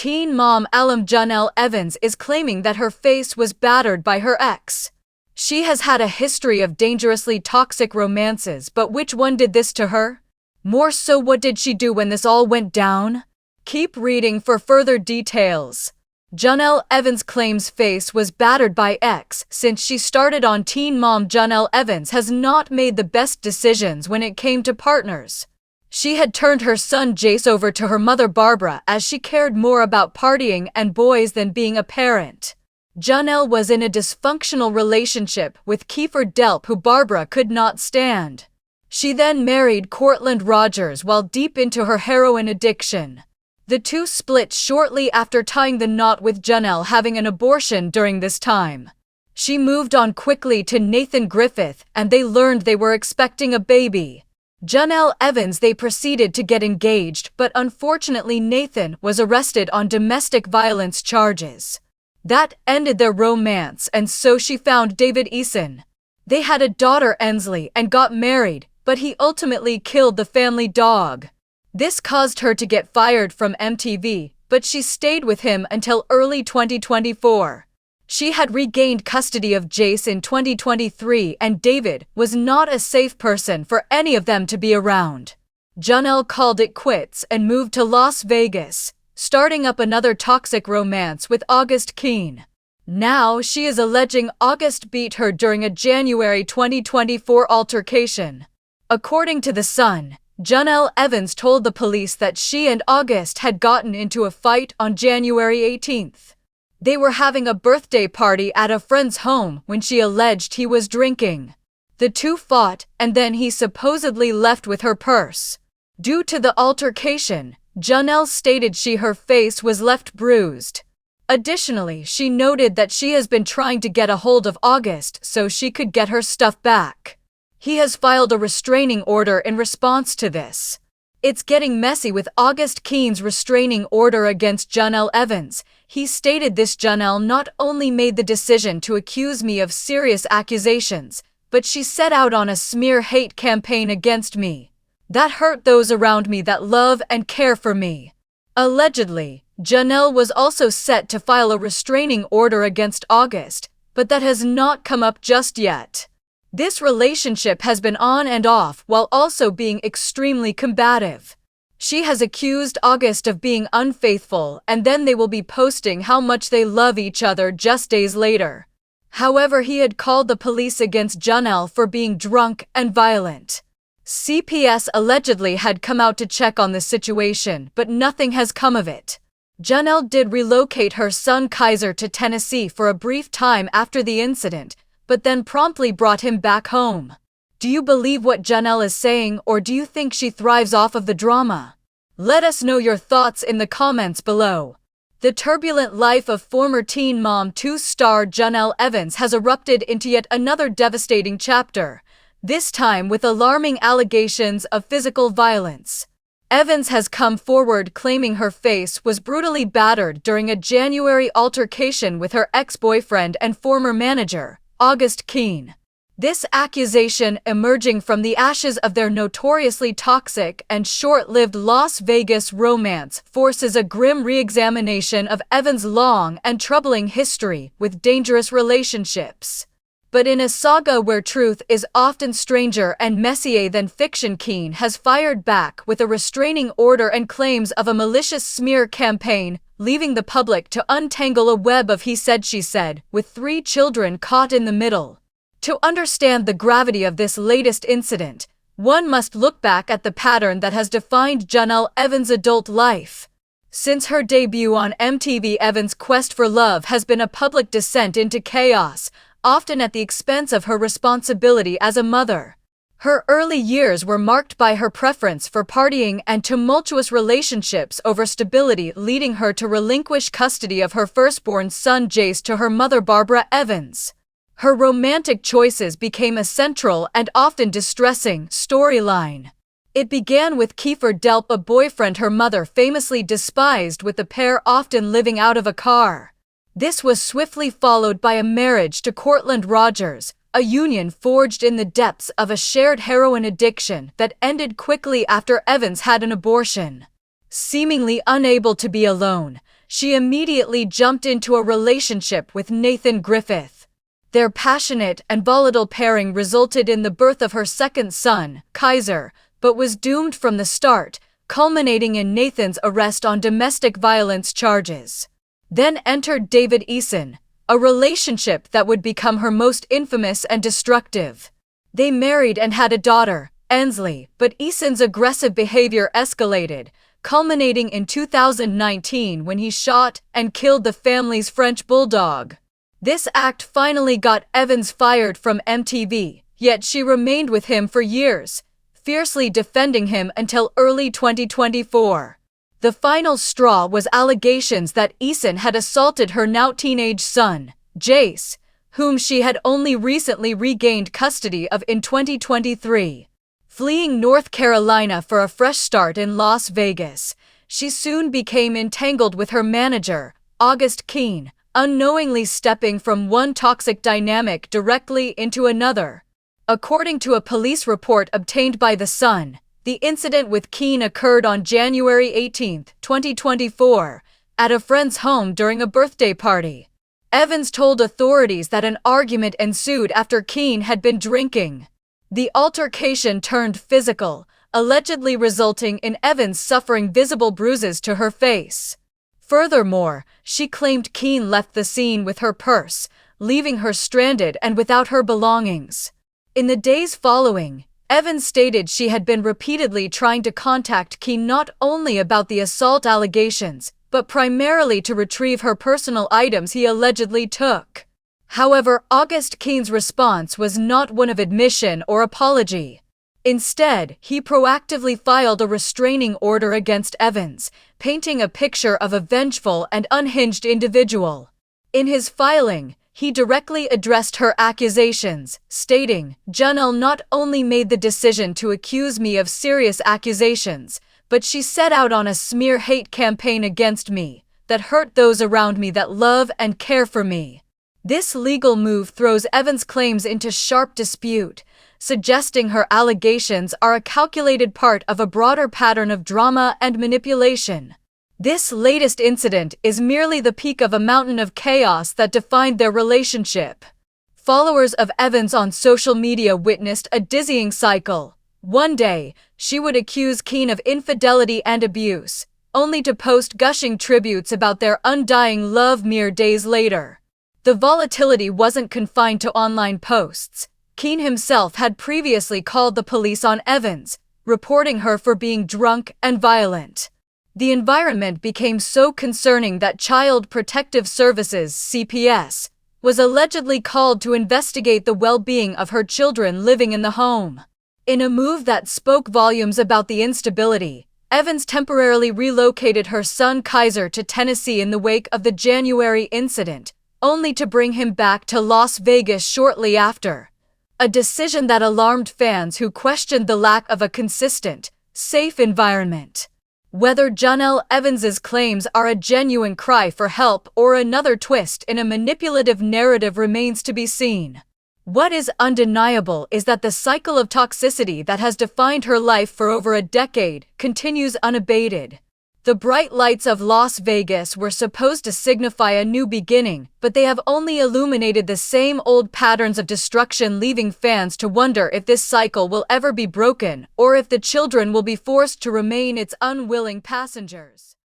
teen mom alum Jenelle Evans is claiming that her face was battered by her ex. She has had a history of dangerously toxic romances, but which one did this to her? More so, what did she do when this all went down? Keep reading for further details. Jenelle Evans claims face was battered by ex. Since she started on Teen Mom, Jenelle Evans has not made the best decisions when it came to partners. She had turned her son Jace over to her mother Barbara as she cared more about partying and boys than being a parent. Jenelle was in a dysfunctional relationship with Kiefer Delp, who Barbara could not stand. She then married Courtland Rogers while deep into her heroin addiction. The two split shortly after tying the knot, with Jenelle having an abortion during this time. She moved on quickly to Nathan Griffith and they learned they were expecting a baby. Jenelle Evans, they proceeded to get engaged, but unfortunately Nathan was arrested on domestic violence charges. That ended their romance, and so she found David Eason. They had a daughter, Ensley, and got married, but he ultimately killed the family dog. This caused her to get fired from MTV, but she stayed with him until early 2024. She had regained custody of Jace in 2023, and David was not a safe person for any of them to be around. Jenelle called it quits and moved to Las Vegas, starting up another toxic romance with August Keene. Now she is alleging August beat her during a January 2024 altercation. According to The Sun, Jenelle Evans told the police that she and August had gotten into a fight on January 18th. They were having a birthday party at a friend's home when she alleged he was drinking. The two fought, and then he supposedly left with her purse. Due to the altercation, Jenelle stated her face was left bruised. Additionally, she noted that she has been trying to get a hold of August so she could get her stuff back. He has filed a restraining order in response to this. It's getting messy with August Keene's restraining order against Jenelle Evans. He stated this: Jenelle not only made the decision to accuse me of serious accusations, but she set out on a smear hate campaign against me. That hurt those around me that love and care for me. Allegedly, Jenelle was also set to file a restraining order against August, but that has not come up just yet. This relationship has been on and off while also being extremely combative. She has accused August of being unfaithful, and then they will be posting how much they love each other just days later. However, he had called the police against Jenelle for being drunk and violent. CPS allegedly had come out to check on the situation, but nothing has come of it. Jenelle did relocate her son Kaiser to Tennessee for a brief time after the incident, but then promptly brought him back home. Do you believe what Jenelle is saying, or do you think she thrives off of the drama? Let us know your thoughts in the comments below. The turbulent life of former Teen Mom 2 star Jenelle Evans has erupted into yet another devastating chapter, this time with alarming allegations of physical violence. Evans has come forward claiming her face was brutally battered during a January altercation with her ex-boyfriend and former manager, August Keene. This accusation, emerging from the ashes of their notoriously toxic and short-lived Las Vegas romance, forces a grim re-examination of Evans' long and troubling history with dangerous relationships. But in a saga where truth is often stranger and messier than fiction, Keene has fired back with a restraining order and claims of a malicious smear campaign, leaving the public to untangle a web of he said she said, with 3 children caught in the middle. To understand the gravity of this latest incident, one must look back at the pattern that has defined Jenelle Evans' adult life. Since her debut on MTV, Evans' quest for love has been a public descent into chaos, often at the expense of her responsibility as a mother. Her early years were marked by her preference for partying and tumultuous relationships over stability, leading her to relinquish custody of her firstborn son Jace to her mother Barbara Evans. Her romantic choices became a central and often distressing storyline. It began with Kiefer Delp, a boyfriend her mother famously despised, with the pair often living out of a car. This was swiftly followed by a marriage to Courtland Rogers, a union forged in the depths of a shared heroin addiction that ended quickly after Evans had an abortion. Seemingly unable to be alone, she immediately jumped into a relationship with Nathan Griffith. Their passionate and volatile pairing resulted in the birth of her second son, Kaiser, but was doomed from the start, culminating in Nathan's arrest on domestic violence charges. Then entered David Eason, a relationship that would become her most infamous and destructive. They married and had a daughter, Ensley, but Eason's aggressive behavior escalated, culminating in 2019 when he shot and killed the family's French bulldog. This act finally got Evans fired from MTV, yet she remained with him for years, fiercely defending him until early 2024. The final straw was allegations that Eason had assaulted her now teenage son, Jace, whom she had only recently regained custody of in 2023. Fleeing North Carolina for a fresh start in Las Vegas, she soon became entangled with her manager, August Keene, unknowingly stepping from one toxic dynamic directly into another. According to a police report obtained by The Sun, the incident with Keene occurred on January 18, 2024, at a friend's home during a birthday party. Evans told authorities that an argument ensued after Keene had been drinking. The altercation turned physical, allegedly resulting in Evans suffering visible bruises to her face. Furthermore, she claimed Keene left the scene with her purse, leaving her stranded and without her belongings. In the days following, Evans stated she had been repeatedly trying to contact Keene not only about the assault allegations, but primarily to retrieve her personal items he allegedly took. However, August Keene's response was not one of admission or apology. Instead, he proactively filed a restraining order against Evans, painting a picture of a vengeful and unhinged individual. In his filing, he directly addressed her accusations, stating, "Jenelle not only made the decision to accuse me of serious accusations, but she set out on a smear hate campaign against me that hurt those around me that love and care for me." This legal move throws Evans' claims into sharp dispute, suggesting her allegations are a calculated part of a broader pattern of drama and manipulation. This latest incident is merely the peak of a mountain of chaos that defined their relationship. Followers of Evans on social media witnessed a dizzying cycle. One day, she would accuse Keene of infidelity and abuse, only to post gushing tributes about their undying love mere days later. The volatility wasn't confined to online posts. Keene himself had previously called the police on Evans, reporting her for being drunk and violent. The environment became so concerning that Child Protective Services (CPS) was allegedly called to investigate the well-being of her children living in the home. In a move that spoke volumes about the instability, Evans temporarily relocated her son Kaiser to Tennessee in the wake of the January incident, only to bring him back to Las Vegas shortly after. A decision that alarmed fans who questioned the lack of a consistent, safe environment. Whether Jenelle Evans's claims are a genuine cry for help or another twist in a manipulative narrative remains to be seen. What is undeniable is that the cycle of toxicity that has defined her life for over a decade continues unabated. The bright lights of Las Vegas were supposed to signify a new beginning, but they have only illuminated the same old patterns of destruction, leaving fans to wonder if this cycle will ever be broken or if the children will be forced to remain its unwilling passengers.